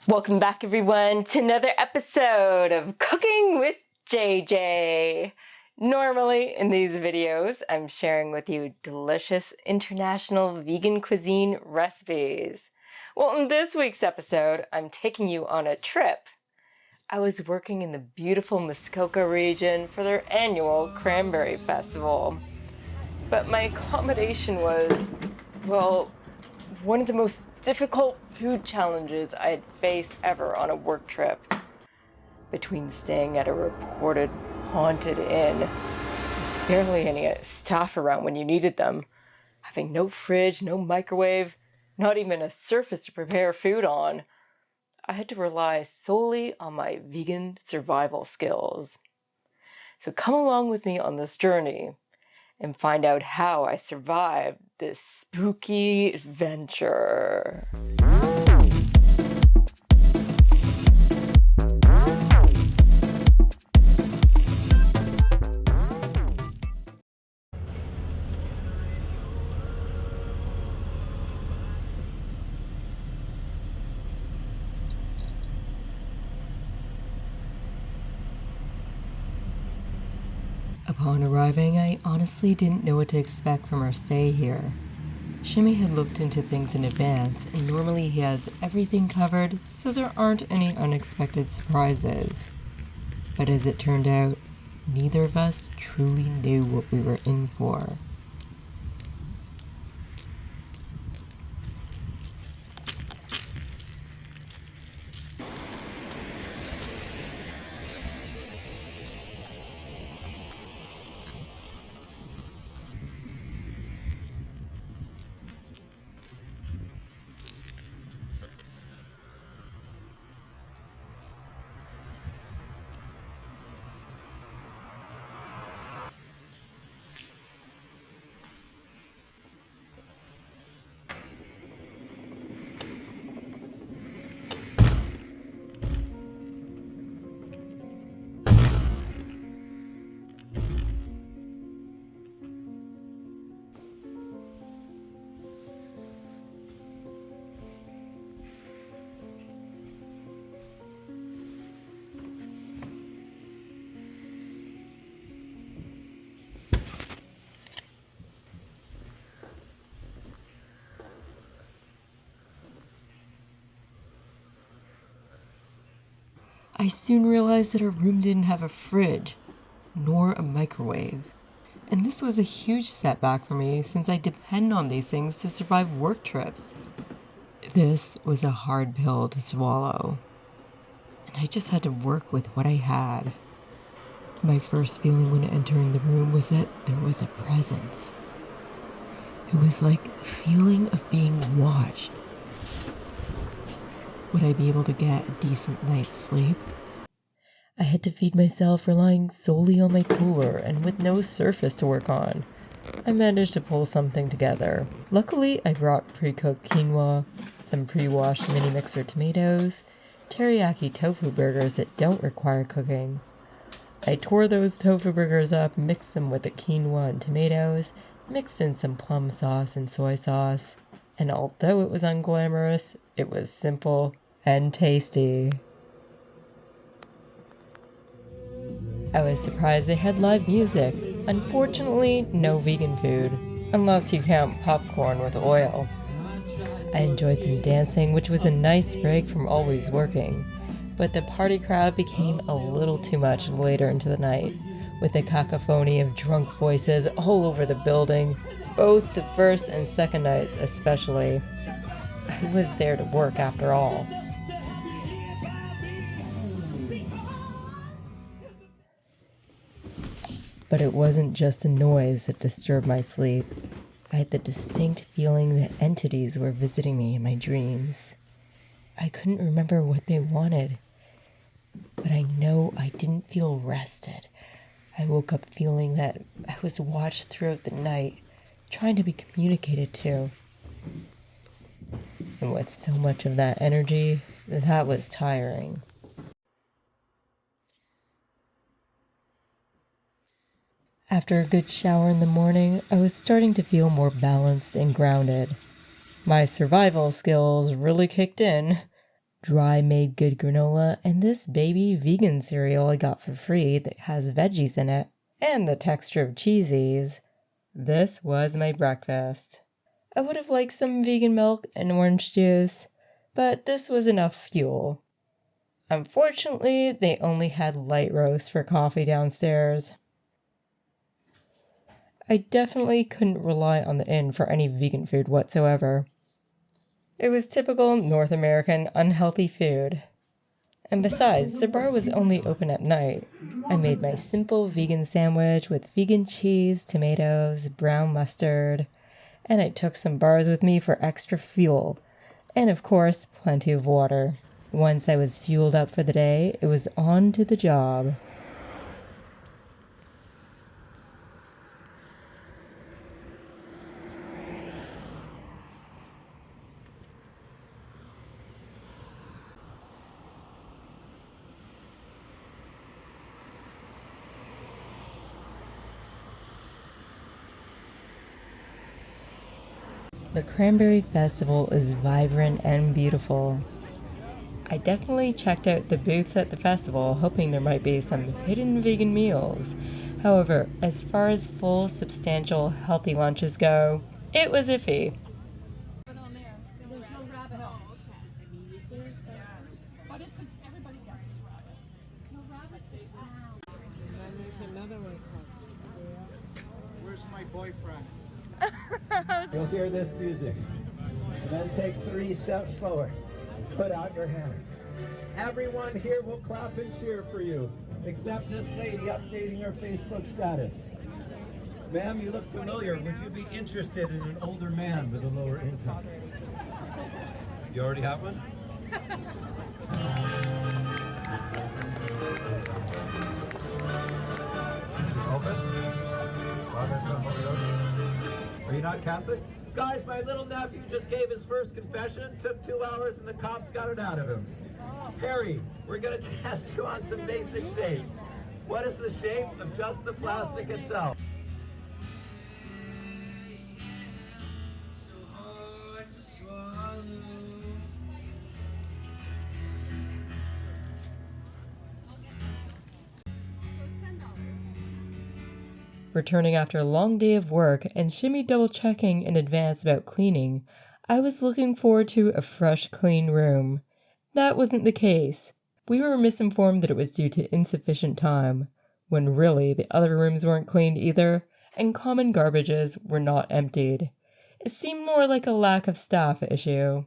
Welcome back, everyone, to another episode of Cooking with JJ. Normally, in these videos, I'm sharing with you delicious international vegan cuisine recipes. Well, in this week's episode, I'm taking you on a trip. I was working in the beautiful Muskoka region for their annual Cranberry Festival. But my accommodation was, well, one of the most difficult food challenges I had faced ever on a work trip. Between staying at a reported haunted inn, barely any staff around when you needed them, having no fridge, no microwave, not even a surface to prepare food on, I had to rely solely on my vegan survival skills. So come along with me on this journey and find out how I survived this spooky adventure. Upon arriving, I honestly didn't know what to expect from our stay here. Shimmy had looked into things in advance, and normally he has everything covered, so there aren't any unexpected surprises. But as it turned out, neither of us truly knew what we were in for. I soon realized that our room didn't have a fridge, nor a microwave. And this was a huge setback for me since I depend on these things to survive work trips. This was a hard pill to swallow, and I just had to work with what I had. My first feeling when entering the room was that there was a presence. It was like a feeling of being watched. Would I be able to get a decent night's sleep? I had to feed myself relying solely on my cooler and with no surface to work on. I managed to pull something together. Luckily, I brought pre-cooked quinoa, some pre-washed mini mixer tomatoes, teriyaki tofu burgers that don't require cooking. I tore those tofu burgers up, mixed them with the quinoa and tomatoes, mixed in some plum sauce and soy sauce, and although it was unglamorous, it was simple and tasty. I was surprised they had live music. Unfortunately, no vegan food, unless you count popcorn with oil. I enjoyed some dancing, which was a nice break from always working, but the party crowd became a little too much later into the night, with a cacophony of drunk voices all over the building, both the first and second nights especially. I was there to work after all. But it wasn't just the noise that disturbed my sleep. I had the distinct feeling that entities were visiting me in my dreams. I couldn't remember what they wanted, but I know I didn't feel rested. I woke up feeling that I was watched throughout the night, trying to be communicated to. And with so much of that energy, that was tiring. After a good shower in the morning, I was starting to feel more balanced and grounded. My survival skills really kicked in. dry made good granola, and this baby vegan cereal I got for free that has veggies in it, and the texture of cheesies. This was my breakfast. I would have liked some vegan milk and orange juice, but this was enough fuel. Unfortunately, they only had light roast for coffee downstairs. I definitely couldn't rely on the inn for any vegan food whatsoever. It was typical North American unhealthy food. And besides, the bar was only open at night. I made my simple vegan sandwich with vegan cheese, tomatoes, brown mustard, and I took some bars with me for extra fuel, and of course, plenty of water. Once I was fueled up for the day, it was on to the job. The Cranberry Festival is vibrant and beautiful. I definitely checked out the booths at the festival, hoping there might be some hidden vegan meals. However, as far as full, substantial, healthy lunches go, it was iffy. There's no rabbit. Oh, okay. But it's everybody guesses rabbit. No rabbit. There's another one called. Where's my boyfriend? You'll hear this music. And then take 3 steps forward. Put out your hand. Everyone here will clap and cheer for you, except this lady updating her Facebook status. Ma'am, you look familiar. Would you be interested in an older man with a lower income? You already have one? Are you not Catholic? Guys, my little nephew just gave his first confession, took 2 hours, and the cops got it out of him. Harry, we're going to test you on some basic shapes. What is the shape of just the plastic itself? Returning after a long day of work and shimmy double checking in advance about cleaning, I was looking forward to a fresh, clean room. That wasn't the case. We were misinformed that it was due to insufficient time, when really the other rooms weren't cleaned either, and common garbages were not emptied. It seemed more like a lack of staff issue.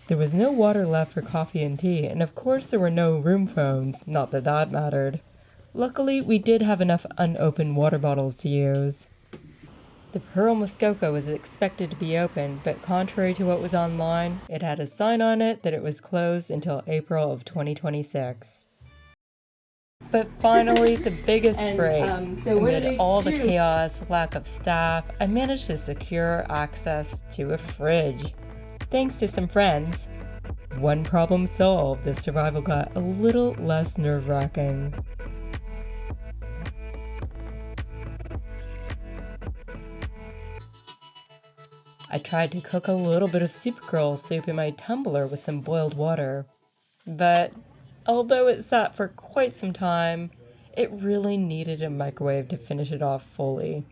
There was no water left for coffee and tea, and of course there were no room phones, not that that mattered. Luckily, we did have enough unopened water bottles to use. The Pearl Muskoka was expected to be open, but contrary to what was online, it had a sign on it that it was closed until April of 2026. But finally, the biggest break. Amid all the chaos, lack of staff, I managed to secure access to a fridge. Thanks to some friends. One problem solved, the survival got a little less nerve-wracking. I tried to cook a little bit of Supergirl soup in my tumbler with some boiled water, but although it sat for quite some time, it really needed a microwave to finish it off fully.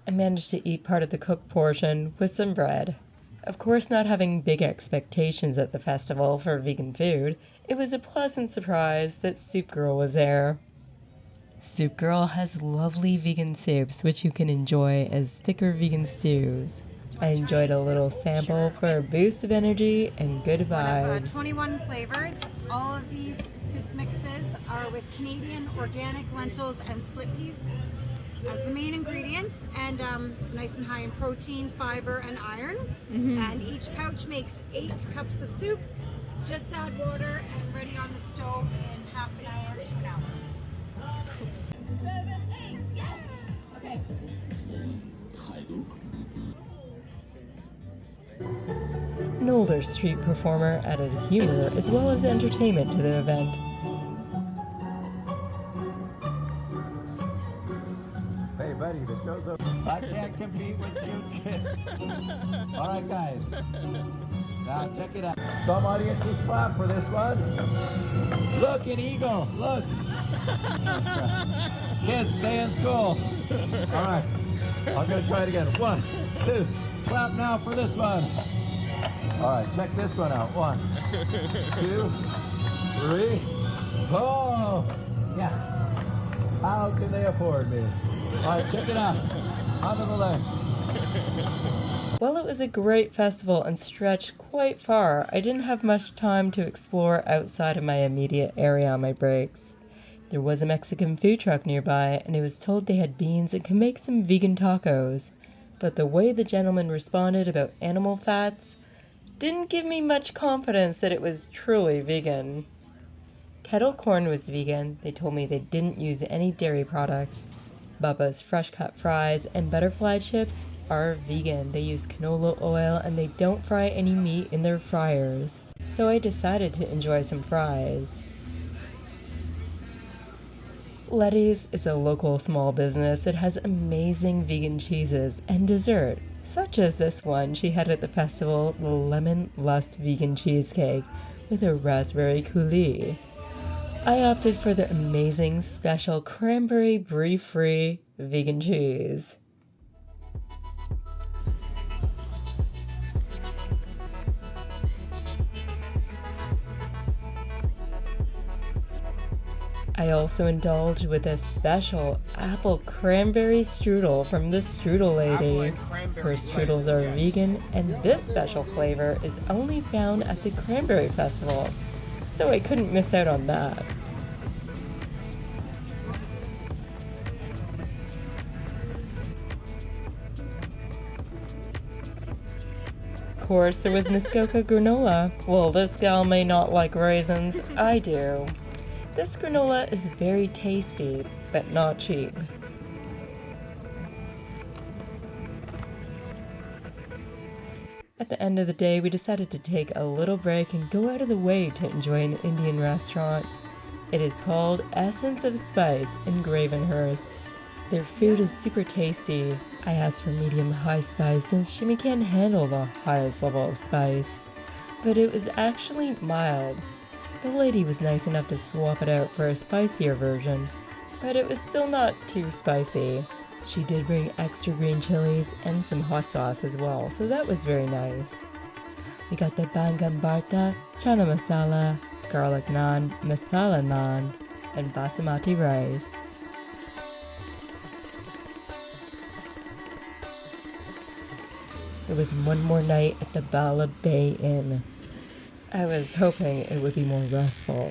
I managed to eat part of the cooked portion with some bread. Of course, not having big expectations at the festival for vegan food, it was a pleasant surprise that Soup Girl was there. Soup Girl has lovely vegan soups which you can enjoy as thicker vegan stews. I enjoyed a little sample for a boost of energy and good vibes. 21 flavors. All of these soup mixes are with Canadian organic lentils and split peas as the main ingredients, and it's nice and high in protein, fiber, and iron. And each pouch makes 8 cups of soup. Just add water and ready on the stove in half an hour to an hour. An older street performer added humor as well as entertainment to the event. ready. The show's over. I can't compete with you kids. All right, guys. Now check it out. Some audiences clap for this one. Look, an eagle. Look. Kids, stay in school. All right. I'm going to try it again. 1, 2. Clap now for this one. All right, check this one out. 1, 2, 3. Oh, yes. How can they afford me? All right, check it out. Onto the legs. While it was a great festival and stretched quite far, I didn't have much time to explore outside of my immediate area on my breaks. There was a Mexican food truck nearby, and I was told they had beans and could make some vegan tacos. But the way the gentleman responded about animal fats didn't give me much confidence that it was truly vegan. Kettle corn was vegan. They told me they didn't use any dairy products. Bubba's fresh cut fries and butterfly chips are vegan. They use canola oil and they don't fry any meat in their fryers. So I decided to enjoy some fries. Letty's is a local small business that has amazing vegan cheeses and dessert, such as this one she had at the festival, the Lemon Lust Vegan Cheesecake with a raspberry coulis. I opted for the amazing special cranberry brie-free vegan cheese. I also indulged with a special apple cranberry strudel from the Strudel Lady. Her strudels are vegan, and this special flavor is only found at the Cranberry Festival, so I couldn't miss out on that. Of course, there was Muskoka granola. Well, this gal may not like raisins. I do. This granola is very tasty, but not cheap. At the end of the day, we decided to take a little break and go out of the way to enjoy an Indian restaurant. It is called Essence of Spice in Gravenhurst. Their food is super tasty. I asked for medium-high spice since Shimmy can't handle the highest level of spice. But it was actually mild. The lady was nice enough to swap it out for a spicier version, but it was still not too spicy. She did bring extra green chilies and some hot sauce as well, so that was very nice. We got the Bangan Bharta, Chana Masala, garlic naan, masala naan, and basmati rice. There was one more night at the Bala Bay Inn. I was hoping it would be more restful.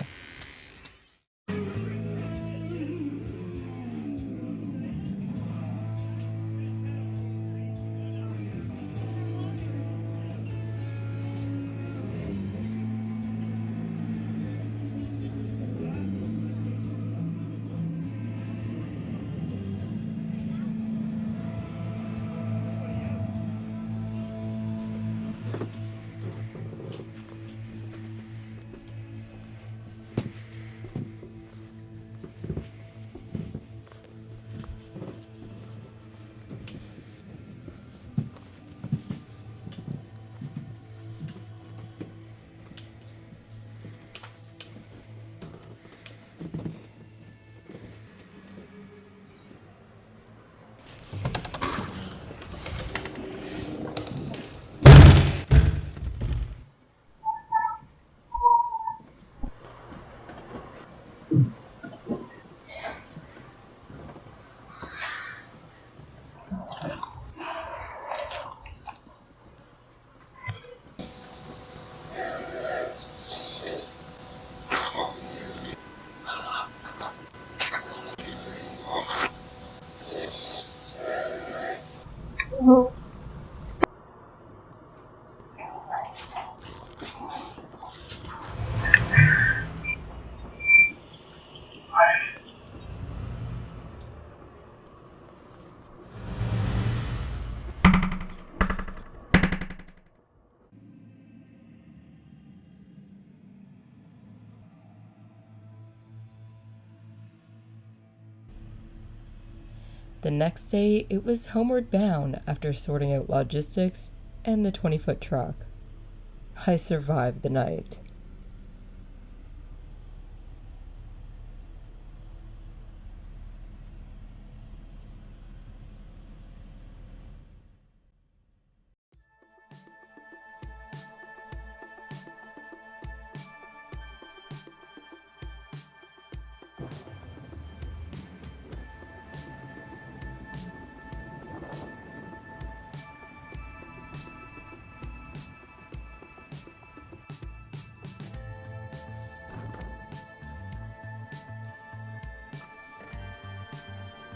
The next day, it was homeward bound after sorting out logistics and the 20-foot truck. I survived the night.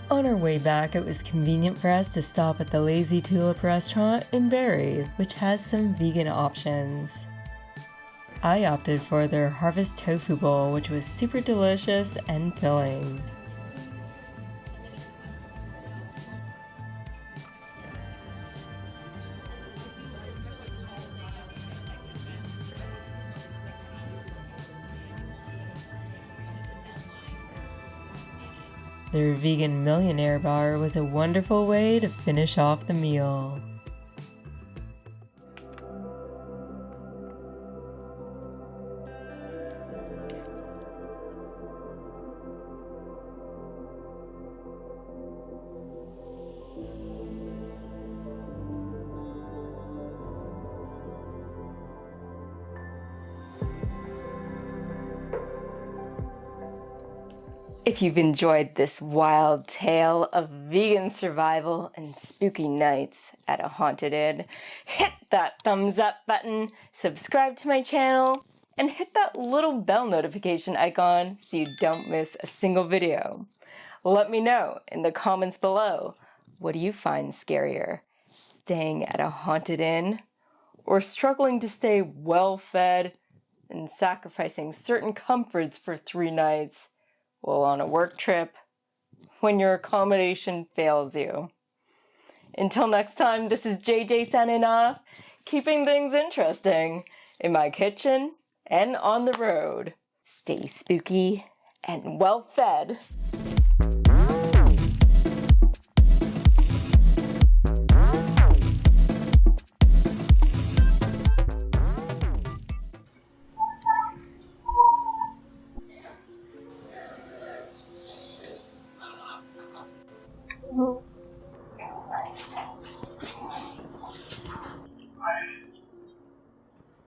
On our way back, it was convenient for us to stop at the Lazy Tulip restaurant in Barrie, which has some vegan options. I opted for their Harvest Tofu Bowl, which was super delicious and filling. Their vegan millionaire bar was a wonderful way to finish off the meal. If you've enjoyed this wild tale of vegan survival and spooky nights at a haunted inn, hit that thumbs up button, subscribe to my channel, and hit that little bell notification icon so you don't miss a single video. Let me know in the comments below, what do you find scarier? Staying at a haunted inn or struggling to stay well fed and sacrificing certain comforts for 3 nights? Well, on a work trip, when your accommodation fails you. Until next time, this is JJ signing off, keeping things interesting in my kitchen and on the road. Stay spooky and well fed.